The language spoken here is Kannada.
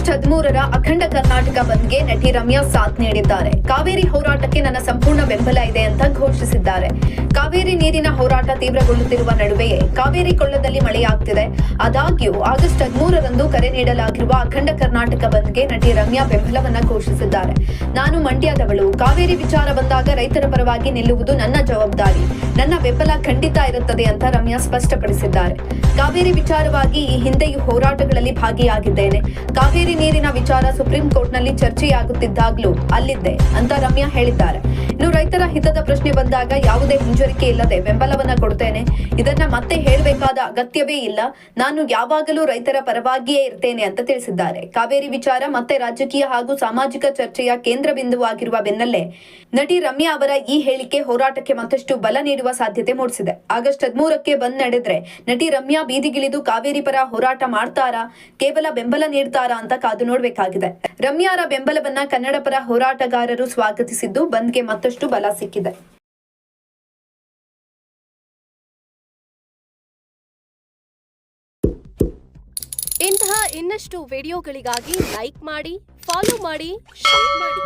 ಆಗಸ್ಟ್ 13ರ ಅಖಂಡ ಕರ್ನಾಟಕ ಬಂದ್ಗೆ ನಟಿ ರಮ್ಯಾ ಸಾಥ್ ನೀಡಿದ್ದಾರೆ. ಕಾವೇರಿ ಹೋರಾಟಕ್ಕೆ ನನ್ನ ಸಂಪೂರ್ಣ ಬೆಂಬಲ ಇದೆ ಅಂತ ಘೋಷಿಸಿದ್ದಾರೆ. ಕಾವೇರಿ ನೀರಿನ ಹೋರಾಟ ತೀವ್ರಗೊಳ್ಳುತ್ತಿರುವ ನಡುವೆಯೇ ಕಾವೇರಿ ಕೊಳ್ಳದಲ್ಲಿ ಮಳೆಯಾಗ್ತಿದೆ. ಆದಾಗ್ಯೂ ಆಗಸ್ಟ್ 13ರಂದು ಕರೆ ನೀಡಲಾಗಿರುವ ಅಖಂಡ ಕರ್ನಾಟಕ ಬಂದ್ಗೆ ನಟಿ ರಮ್ಯಾ ಬೆಂಬಲವನ್ನ ಘೋಷಿಸಿದ್ದಾರೆ. ನಾನು ಮಂಡ್ಯದವಳು. ಕಾವೇರಿ ವಿಚಾರ ಬಂದಾಗ ರೈತರ ಪರವಾಗಿ ನಿಲ್ಲುವುದು ನನ್ನ ಜವಾಬ್ದಾರಿ. ನನ್ನ ಬೆಂಬಲ ಖಂಡಿತ ಇರುತ್ತದೆ ಅಂತ ರಮ್ಯಾ ಸ್ಪಷ್ಟಪಡಿಸಿದ್ದಾರೆ. ಕಾವೇರಿ ವಿಚಾರವಾಗಿ ಈ ಹಿಂದೆಯೂ ಹೋರಾಟಗಳಲ್ಲಿ ಭಾಗಿಯಾಗಿದ್ದೇನೆ. ಕಾವೇರಿ ನೀರಿನ ವಿಚಾರ ಸುಪ್ರೀಂ ಕೋರ್ಟ್ನಲ್ಲಿ ಚರ್ಚೆಯಾಗುತ್ತಿದ್ದಾಗ್ಲೂ ಅಲ್ಲಿದ್ದೆ ಅಂತ ರಮ್ಯಾ ಹೇಳಿದ್ದಾರೆ. ಇನ್ನು ರೈತರ ಹಿತದ ಪ್ರಶ್ನೆ ಬಂದಾಗ ಯಾವುದೇ ಹಿಂಜರಿಕೆ ಇಲ್ಲದೆ ಬೆಂಬಲವನ್ನ ಕೊಡುತ್ತೇನೆ. ಇದನ್ನ ಮತ್ತೆ ಹೇಳಬೇಕಾದ ಅಗತ್ಯವೇ ಇಲ್ಲ. ನಾನು ಯಾವಾಗಲೂ ರೈತರ ಪರವಾಗಿಯೇ ಇರ್ತೇನೆ ಅಂತ ತಿಳಿಸಿದ್ದಾರೆ. ಕಾವೇರಿ ವಿಚಾರ ಮತ್ತೆ ರಾಜಕೀಯ ಹಾಗೂ ಸಾಮಾಜಿಕ ಚರ್ಚೆಯ ಕೇಂದ್ರ ಬಿಂದುವಾಗಿರುವ ಬೆನ್ನಲ್ಲೇ ನಟಿ ರಮ್ಯಾ ಅವರ ಈ ಹೇಳಿಕೆ ಹೋರಾಟಕ್ಕೆ ಮತ್ತಷ್ಟು ಬಲ ನೀಡುವ ಸಾಧ್ಯತೆ ಮೂಡಿಸಿದೆ. ಆಗಸ್ಟ್ 13ಕ್ಕೆ ಬಂದ್ ನಡೆದ್ರೆ ನಟಿ ರಮ್ಯಾ ಬೀದಿಗಿಳಿದು ಕಾವೇರಿ ಪರ ಹೋರಾಟ ಮಾಡ್ತಾರಾ, ಕೇವಲ ಬೆಂಬಲ ನೀಡ್ತಾರಾ ಅಂತ ಕಾದು ನೋಡಬೇಕಾಗಿದೆ. ರಮ್ಯಾರ ಬೆಂಬಲವನ್ನ ಕನ್ನಡ ಪರ ಹೋರಾಟಗಾರರು ಸ್ವಾಗತಿಸಿದ್ದು ಬಂದ್ಗೆ ಮತ್ತಷ್ಟು ಬಲ ಸಿಕ್ಕಿದೆ. ಇಂತಹ ಇನ್ನಷ್ಟು ವಿಡಿಯೋಗಳಿಗಾಗಿ ಲೈಕ್ ಮಾಡಿ, ಫಾಲೋ ಮಾಡಿ, ಶೇರ್ ಮಾಡಿ.